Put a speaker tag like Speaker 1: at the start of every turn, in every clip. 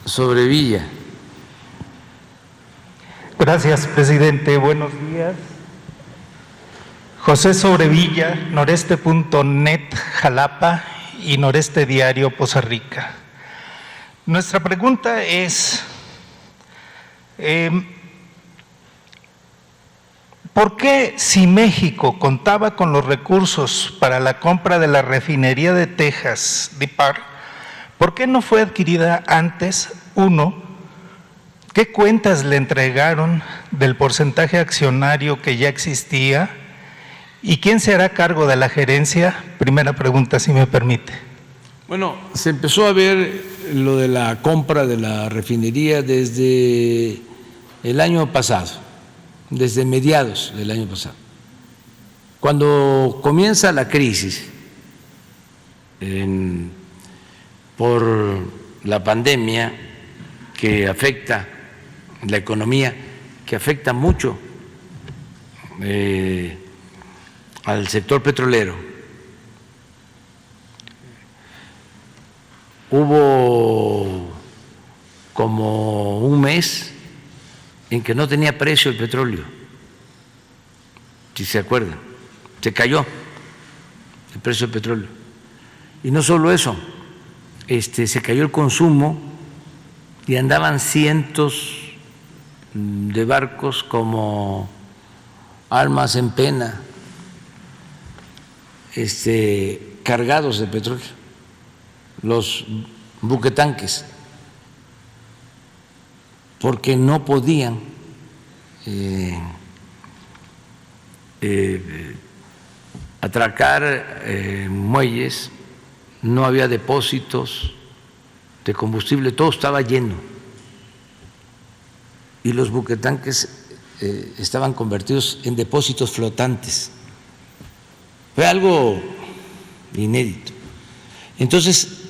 Speaker 1: Sobrevilla.
Speaker 2: Gracias, presidente. Buenos días. José Sobrevilla, noreste.net, Jalapa y Noreste Diario, Poza Rica. Nuestra pregunta es, ¿por qué si México contaba con los recursos para la compra de la refinería de Texas, Deer Park, por qué no fue adquirida antes? Uno, ¿qué cuentas le entregaron del porcentaje accionario que ya existía? ¿Y quién se hará cargo de la gerencia? Primera pregunta, si me permite.
Speaker 1: Bueno, se empezó a ver lo de la compra de la refinería desde el año pasado, desde mediados del año pasado. Cuando comienza la crisis por la pandemia que afecta la economía, que afecta mucho al sector petrolero, hubo como un mes en que no tenía precio el petróleo, si se acuerdan, se cayó el precio del petróleo. Y no solo eso, se cayó el consumo y andaban cientos de barcos como almas en pena, cargados de petróleo, los buquetanques, porque no podían atracar muelles, no había depósitos de combustible, todo estaba lleno y los buquetanques estaban convertidos en depósitos flotantes. Fue algo inédito. Entonces,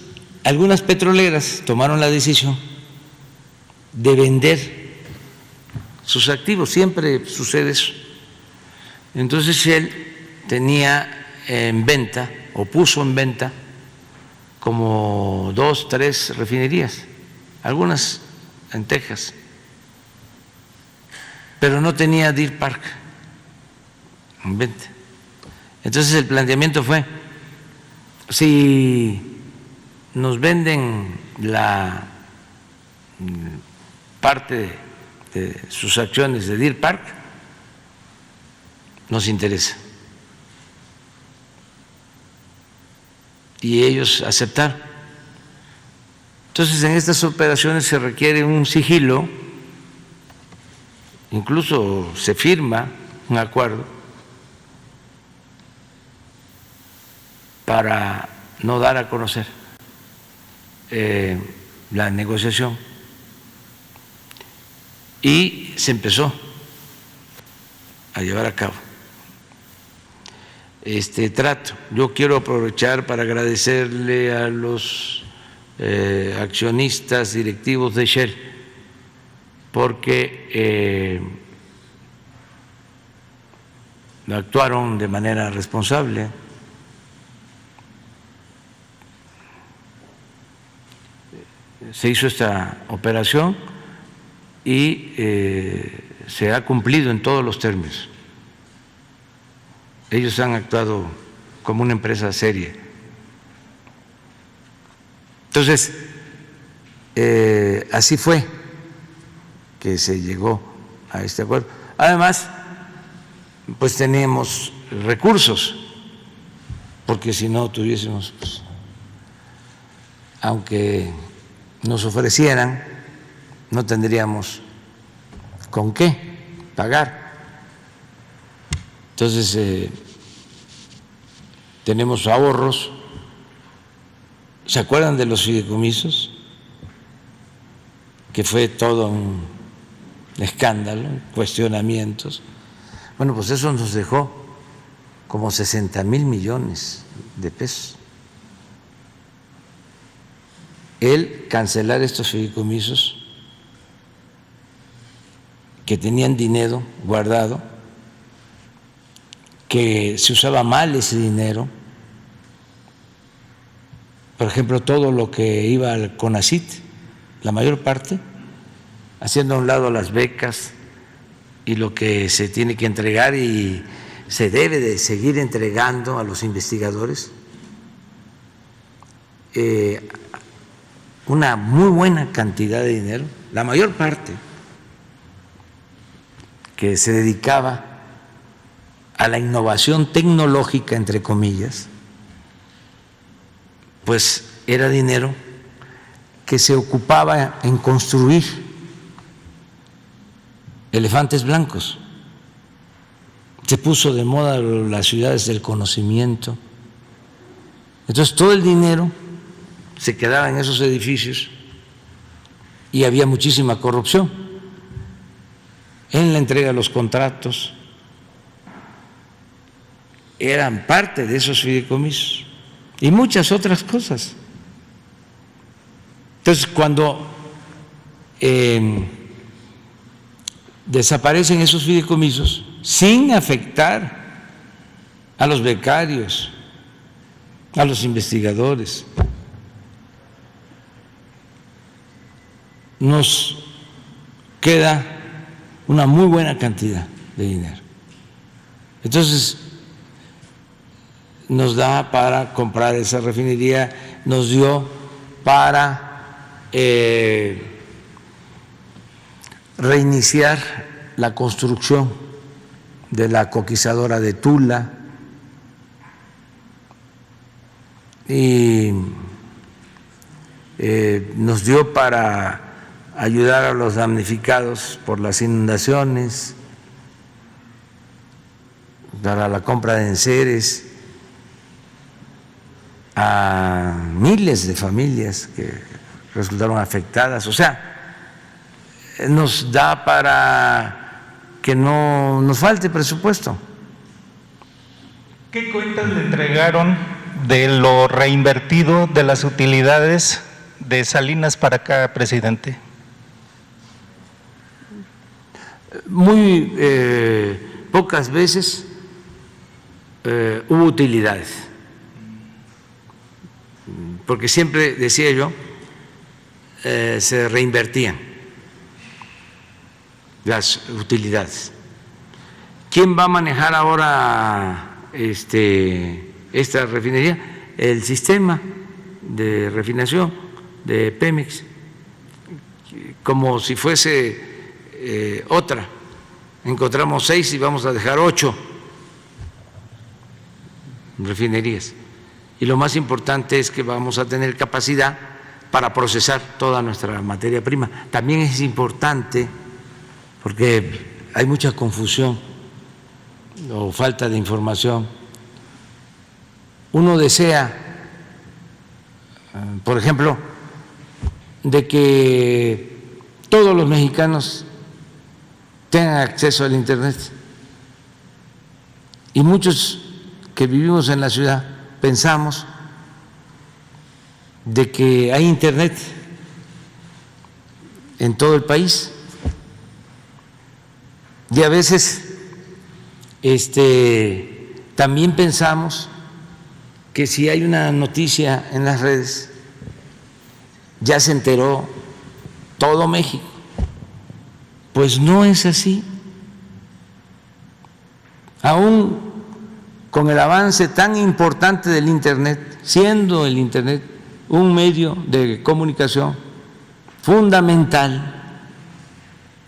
Speaker 1: algunas petroleras tomaron la decisión de vender sus activos, siempre sucede eso. Entonces él tenía en venta o puso en venta como 2, 3 refinerías, algunas en Texas, pero no tenía Deer Park en venta. Entonces el planteamiento fue, si nos venden la parte de sus acciones de Deer Park, nos interesa. Y ellos aceptaron. Entonces en estas operaciones se requiere un sigilo, incluso se firma un acuerdo para no dar a conocer la negociación, y se empezó a llevar a cabo este trato. Yo quiero aprovechar para agradecerle a los accionistas directivos de Shell, porque actuaron de manera responsable. Se hizo esta operación y se ha cumplido en todos los términos. Ellos han actuado como una empresa seria. Entonces, así fue que se llegó a este acuerdo. Además, pues teníamos recursos, porque si no tuviésemos, pues, aunque nos ofrecieran, no tendríamos con qué pagar. Entonces, tenemos ahorros. ¿Se acuerdan de los fideicomisos? Que fue todo un escándalo, cuestionamientos. Bueno, pues eso nos dejó como 60,000 millones de pesos. El cancelar estos fideicomisos que tenían dinero guardado, que se usaba mal ese dinero, por ejemplo, todo lo que iba al CONACYT, la mayor parte, haciendo a un lado las becas y lo que se tiene que entregar y se debe de seguir entregando a los investigadores, una muy buena cantidad de dinero, la mayor parte que se dedicaba a la innovación tecnológica, entre comillas, pues era dinero que se ocupaba en construir elefantes blancos. Se puso de moda las ciudades del conocimiento. Entonces todo el dinero se quedaba en esos edificios y había muchísima corrupción en la entrega de los contratos. Eran parte de esos fideicomisos y muchas otras cosas. Entonces, cuando desaparecen esos fideicomisos sin afectar a los becarios, a los investigadores, nos queda una muy buena cantidad de dinero. Entonces, nos da para comprar esa refinería, nos dio para reiniciar la construcción de la coquizadora de Tula y nos dio para ayudar a los damnificados por las inundaciones, para la compra de enseres a miles de familias que resultaron afectadas. O sea, nos da para que no nos falte presupuesto.
Speaker 2: ¿Qué cuentas le entregaron de lo reinvertido de las utilidades de Salinas para acá, presidente?
Speaker 1: Muy pocas veces hubo utilidades, porque siempre, decía yo, se reinvertían las utilidades. ¿Quién va a manejar ahora esta refinería? El sistema de refinación de Pemex, como si fuese otra. Encontramos 6 y vamos a dejar 8 refinerías. Y lo más importante es que vamos a tener capacidad para procesar toda nuestra materia prima. También es importante, porque hay mucha confusión o falta de información. Uno desea, por ejemplo, de que todos los mexicanos tengan acceso al Internet. Y muchos que vivimos en la ciudad pensamos de que hay Internet en todo el país. Y a veces también pensamos que si hay una noticia en las redes, ya se enteró todo México. Pues no es así. Aún con el avance tan importante del Internet, siendo el Internet un medio de comunicación fundamental,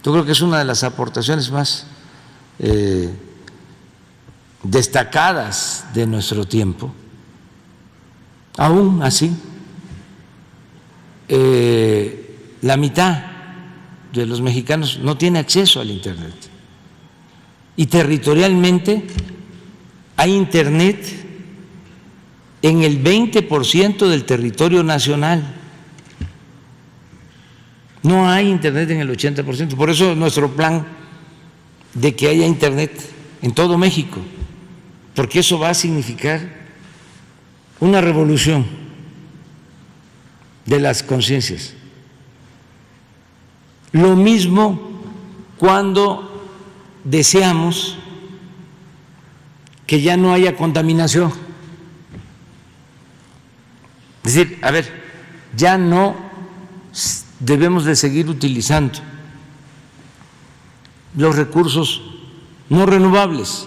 Speaker 1: yo creo que es una de las aportaciones más destacadas de nuestro tiempo. Aún así, la mitad de los mexicanos no tiene acceso al Internet. Y territorialmente hay Internet en el 20% del territorio nacional. No hay Internet en el 80%. Por eso nuestro plan de que haya Internet en todo México, porque eso va a significar una revolución de las conciencias. Lo mismo cuando deseamos que ya no haya contaminación. Es decir, a ver, ya no debemos de seguir utilizando los recursos no renovables,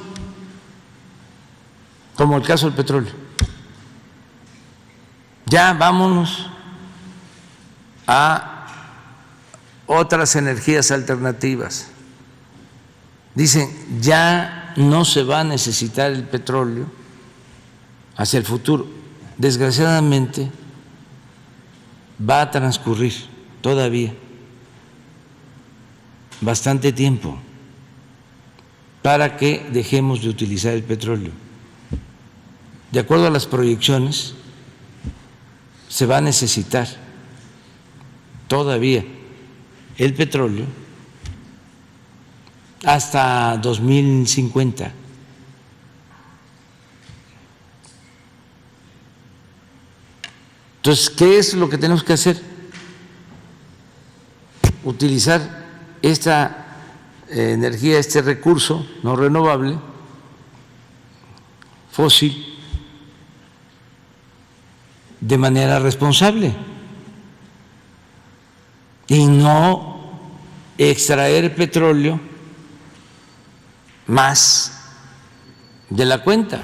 Speaker 1: como el caso del petróleo. Ya vámonos a otras energías alternativas. Dicen, ya no se va a necesitar el petróleo hacia el futuro. Desgraciadamente, va a transcurrir todavía bastante tiempo para que dejemos de utilizar el petróleo. De acuerdo a las proyecciones, se va a necesitar todavía el petróleo hasta 2050. Entonces, ¿qué es lo que tenemos que hacer? Utilizar esta energía, este recurso no renovable, fósil, de manera responsable y no extraer petróleo más de la cuenta.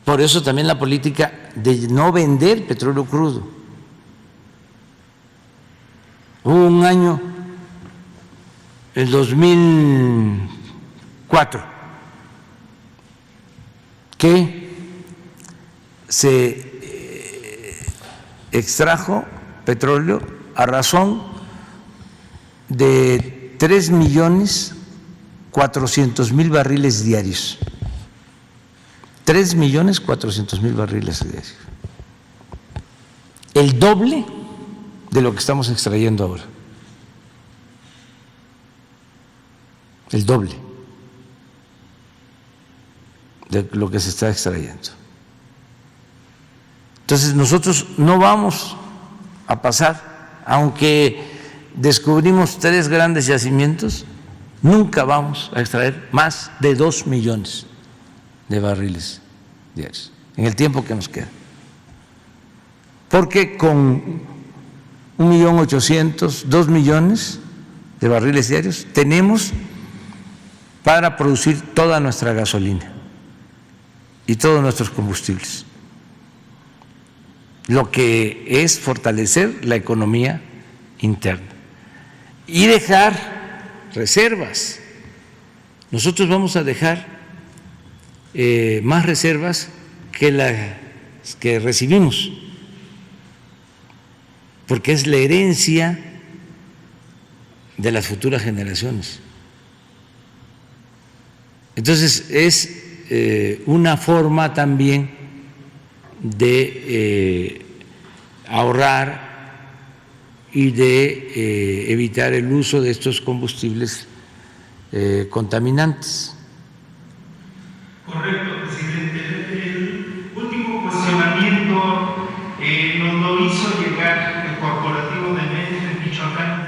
Speaker 1: Por eso también la política de no vender petróleo crudo. Hubo un año, el 2004, que se extrajo petróleo a razón de 3.400.000 barriles diarios. 3.400.000 barriles diarios. El doble de lo que estamos extrayendo ahora. El doble de lo que se está extrayendo. Entonces nosotros no vamos a pasar, aunque descubrimos 3 grandes yacimientos, nunca vamos a extraer más de 2 millones de barriles diarios en el tiempo que nos queda. Porque con 1.800.000, 2 millones de barriles diarios tenemos para producir toda nuestra gasolina y todos nuestros combustibles. Lo que es fortalecer la economía interna y dejar reservas. Nosotros vamos a dejar más reservas que las que recibimos, porque es la herencia de las futuras generaciones. Entonces es una forma también de ahorrar y de evitar el uso de estos combustibles contaminantes.
Speaker 2: Correcto, presidente. El último cuestionamiento nos lo hizo llegar el corporativo de México en Michoacán.